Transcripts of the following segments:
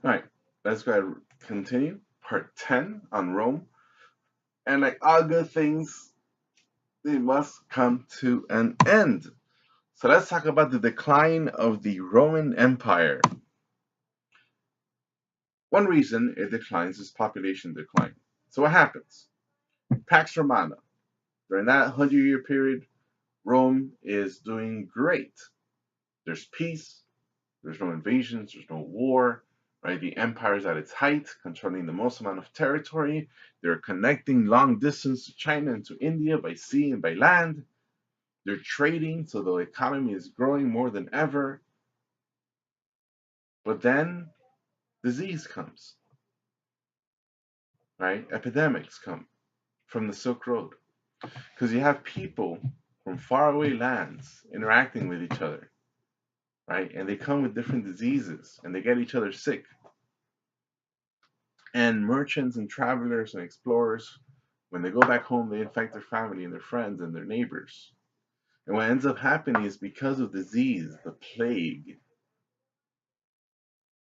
All right, let's go ahead and continue. Part 10 on Rome. And like all good things, they must come to an end. So let's talk about the decline of the Roman Empire. One reason it declines is population decline. So what happens? Pax Romana. During that 100-year period, Rome is doing great. There's peace, there's no invasions, there's no war, right? The empire is at its height, controlling the most amount of territory. They're connecting long distance to China and to India by sea and by land. They're trading, so the economy is growing more than ever. But then disease comes, right? Epidemics come from the Silk Road because you have people from faraway lands interacting with each other, right? And they come with different diseases and they get each other sick. And merchants and travelers and explorers, when they go back home, they infect their family and their friends and their neighbors. And what ends up happening is because of disease, the plague,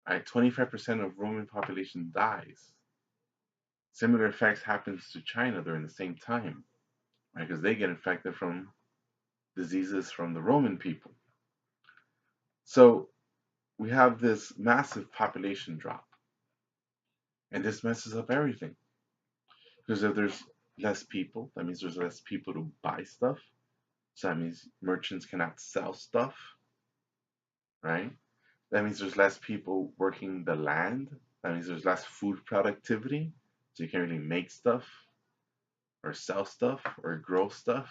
right? 25% of Roman population dies. Similar effects happens to China during the same time, right? Because they get infected from diseases from the Roman people. So we have this massive population drop, and this messes up everything. Because if there's less people, that means there's less people to buy stuff. So that means merchants cannot sell stuff, right? That means there's less people working the land. That means there's less food productivity. So you can't really make stuff or sell stuff or grow stuff,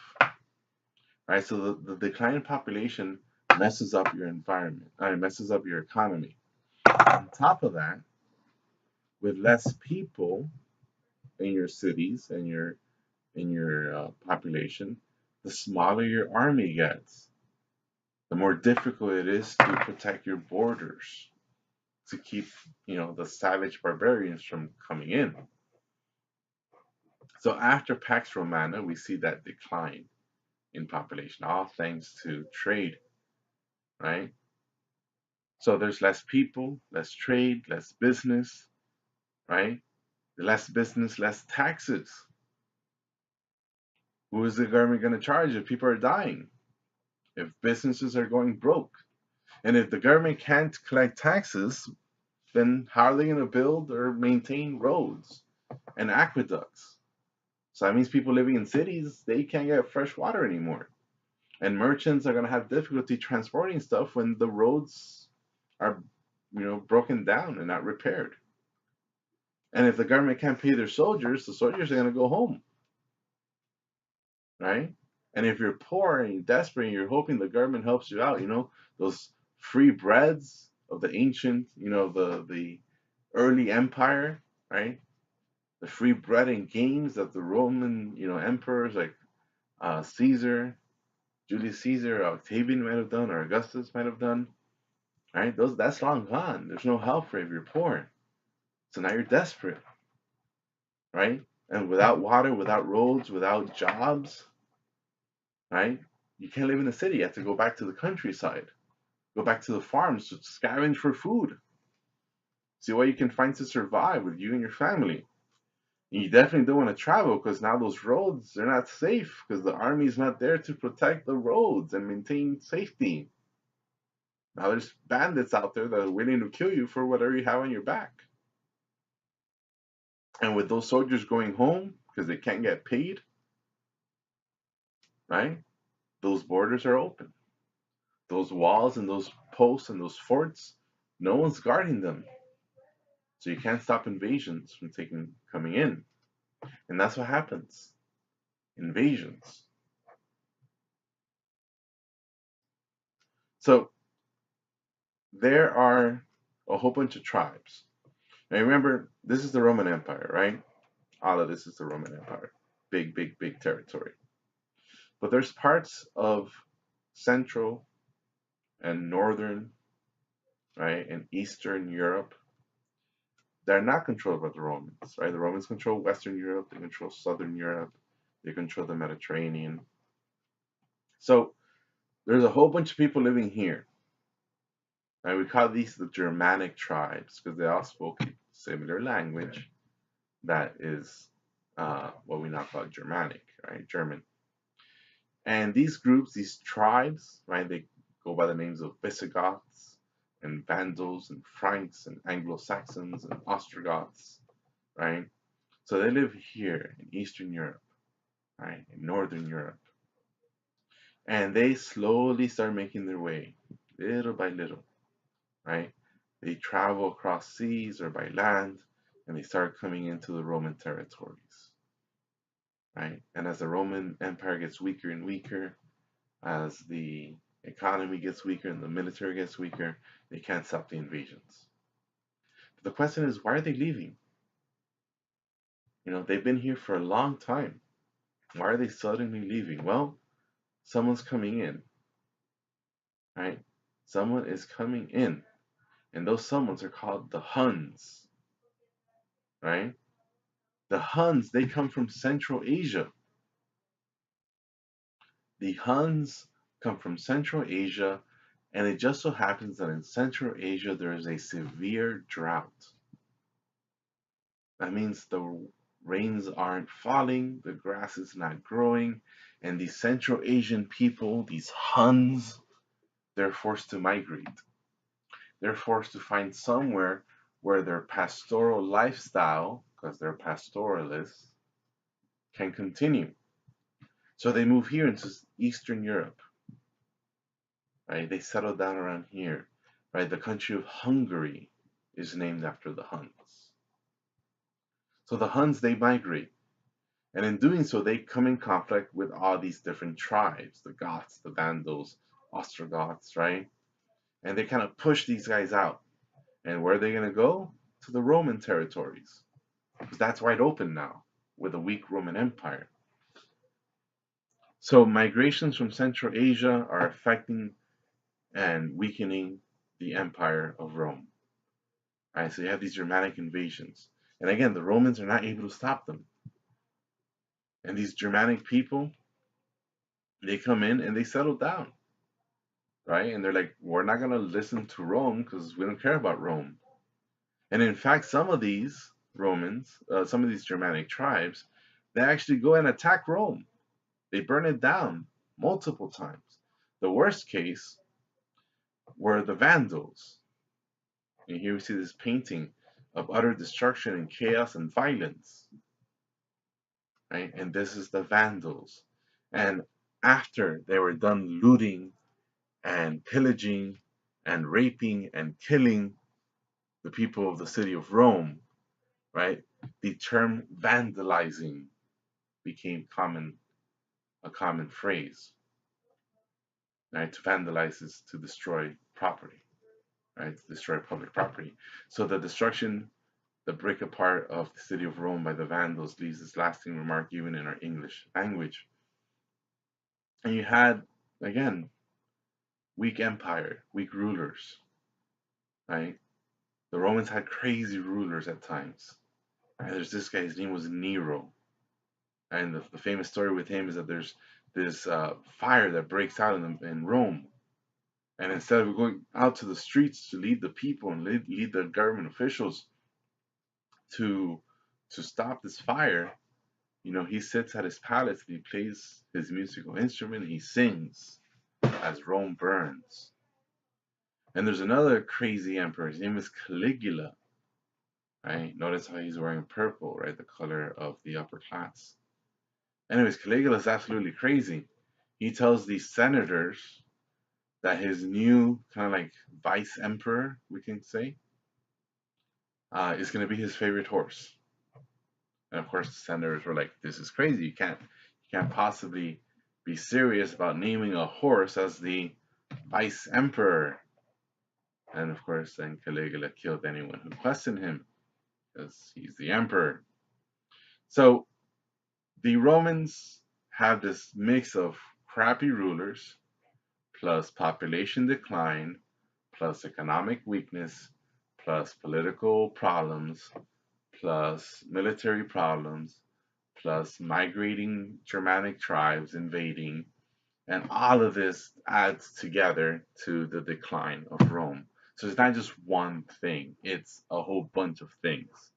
right? So the decline in population messes up your environment. It messes up your economy. On top of that, with less people in your cities and your population, the smaller your army gets, the more difficult it is to protect your borders, to keep the savage barbarians from coming in. So after Pax Romana, we see that decline in population, all thanks to trade, right? So there's less people, less trade, less business, right? Less business, less taxes. Who is the government going to charge if people are dying? If businesses are going broke? And if the government can't collect taxes, then how are they going to build or maintain roads and aqueducts? So that means people living in cities, they can't get fresh water anymore. And merchants are going to have difficulty transporting stuff when the roads are, broken down and not repaired. And if the government can't pay their soldiers, the soldiers are going to go home, right? And if you're poor and you're desperate and you're hoping the government helps you out, those free breads of the ancient, the early empire, right? The free bread and games that the Roman, emperors like Caesar, Julius Caesar, or Octavian might have done, or Augustus might have done, right? That's long gone. There's no help for if you're poor. So now you're desperate, right? And without water, without roads, without jobs, right? You can't live in the city. You have to go back to the countryside, go back to the farms to scavenge for food. See what you can find to survive with you and your family. You definitely don't want to travel because now those roads they're not safe because the army's not there to protect the roads and maintain safety. Now there's bandits out there that are willing to kill you for whatever you have on your back. And with those soldiers going home because they can't get paid, right? Those borders are open. Those walls and those posts and those forts, no one's guarding them. So you can't stop invasions from coming in. And that's what happens. Invasions. So there are a whole bunch of tribes. Now remember, this is the Roman Empire, right? All of this is the Roman Empire. Big, big, big territory. But there's parts of Central and Northern, right, and Eastern Europe that are not controlled by the Romans, right? The Romans control Western Europe, they control Southern Europe, they control the Mediterranean. So there's a whole bunch of people living here. Right? We call these the Germanic tribes because they all spoke a similar language that is what we now call Germanic, right? German. And these groups, these tribes, right, they go by the names of Visigoths and Vandals and Franks and Anglo-Saxons and Ostrogoths, right? So they live here in Eastern Europe, right, in Northern Europe. And they slowly start making their way, little by little, right? They travel across seas or by land, and they start coming into the Roman territories, right? And as the Roman Empire gets weaker and weaker, as the economy gets weaker and the military gets weaker, they can't stop the invasions. But the question is, why are they leaving? They've been here for a long time. Why are they suddenly leaving? Well, someone's coming in, right? Someone is coming in, and those someones are called the Huns, right? The Huns, they come from Central Asia. The Huns come from Central Asia, and it just so happens that in Central Asia there is a severe drought. That means the rains aren't falling, the grass is not growing, and these Central Asian people, these Huns, they're forced to migrate. They're forced to find somewhere where their pastoral lifestyle, because they're pastoralists, can continue. So they move here into Eastern Europe, right? They settle down around here, right? The country of Hungary is named after the Huns. So the Huns, they migrate. And in doing so, they come in conflict with all these different tribes, the Goths, the Vandals, Ostrogoths, right? And they kind of push these guys out. And where are they going to go? To the Roman territories. Because that's wide open now with a weak Roman Empire. So migrations from Central Asia are affecting and weakening the Empire of Rome. Right? So you have these Germanic invasions. And again, the Romans are not able to stop them. And these Germanic people, they come in and they settle down, right? And they're like, we're not going to listen to Rome because we don't care about Rome. And in fact, some of these Romans, some of these Germanic tribes, they actually go and attack Rome. They burn it down multiple times. The worst case were the Vandals. And here we see this painting of utter destruction and chaos and violence, right? And this is the Vandals. And after they were done looting and pillaging and raping and killing the people of the city of Rome, right? The term vandalizing became a common phrase, right? To vandalize is to destroy property, right? To destroy public property. So the destruction, the break apart of the city of Rome by the Vandals leaves this lasting remark even in our English language. And you had, again, weak empire, weak rulers, right? The Romans had crazy rulers at times. Right? There's this guy, his name was Nero. And the famous story with him is that there's this fire that breaks out in Rome. And instead of going out to the streets to lead the people and lead the government officials to stop this fire, he sits at his palace and he plays his musical instrument and he sings as Rome burns. And there's another crazy emperor. His name is Caligula. Right? Notice how he's wearing purple, right? The color of the upper class. Anyways, Caligula is absolutely crazy. He tells these senators that his new kind of like vice emperor, we can say, is going to be his favorite horse. And of course, the senators were like, "This is crazy. You can't possibly be serious about naming a horse as the vice emperor." And of course, then Caligula killed anyone who questioned him because he's the emperor. So the Romans have this mix of crappy rulers plus population decline plus economic weakness plus political problems plus military problems plus migrating Germanic tribes invading, and all of this adds together to the decline of Rome. So it's not just one thing, it's a whole bunch of things.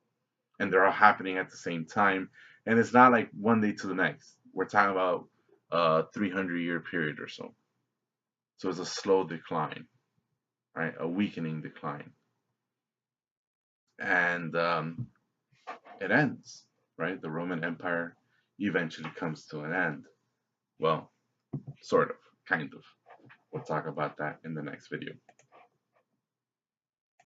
And they're all happening at the same time. And it's not like one day to the next. We're talking about a 300-year period or so. So it's a slow decline, right? A weakening decline. And it ends, right? The Roman Empire eventually comes to an end. Well, sort of, kind of. We'll talk about that in the next video.